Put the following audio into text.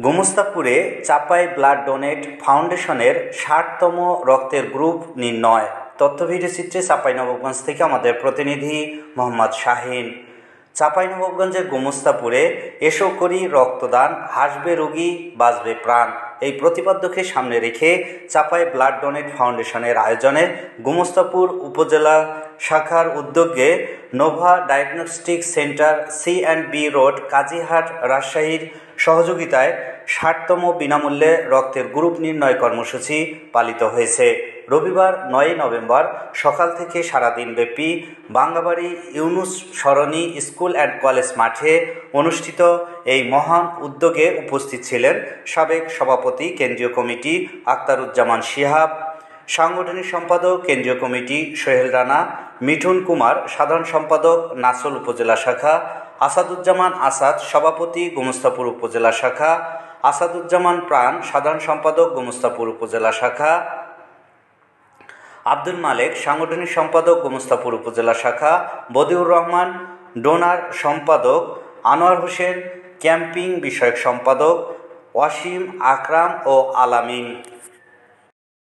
গোমস্তাপুরে চাপাই blood donate ফাউন্ডেশনের ৬০তম রক্তের group নির্ণয়। তথ্য ভিডিওচিত্রে চাঁপাইনবাবগঞ্জ থেকে আমাদের প্রতিনিধি মোহাম্মদ শাহিন। চাঁপাইনবাবগঞ্জের গোমস্তাপুরে এসো করি রক্তদান, হাসবে রোগী বাঁচবে প্রাণ, এই প্রতিপাদ্যকে সামনে রেখে চাপাই ব্লাড ডোনেট ফাউন্ডেশনের আয়োজনে গোমস্তাপুর উপজেলা শাখার উদ্যোগে Nova diagnostic centre C&B road Kazihat রাজশাহীর সহযোগিতায় ৬০তম বিনামূল্যে রক্তের গ্রুপ নির্ণয় কর্মসূচি পালিত হয়েছে। রবিবার ৯ নভেম্বর সকাল থেকে সারাদিনব্যাপী বাঙ্গাবাড়ি ইউনুস সরণি স্কুল অ্যান্ড কলেজ মাঠে অনুষ্ঠিত এই মহান উদ্যোগে উপস্থিত ছিলেন সাবেক সভাপতি কেন্দ্রীয় কমিটি আখতারুজ্জামান শিহাব, সাংগঠনিক সম্পাদক কেন্দ্রীয় কমিটি সোহেল রানা, মিঠুন কুমার সাধারণ সম্পাদক নাসল উপজেলা শাখা, আসাদুজ্জামান আসাদ সভাপতি গোমস্তাপুর উপজেলা শাখা, আসাদুজ্জামান প্রাণ সাধারণ সম্পাদক গোমস্তাপুর উপজেলা শাখা, আব্দুল মালেক সাংগঠনিক সম্পাদক গোমস্তাপুর উপজেলা শাখা, বদিউর রহমান ডোনার সম্পাদক, আনোয়ার হোসেন ক্যাম্পিং বিষয়ক সম্পাদক, ওয়াসিম আকরাম ও আলামিন।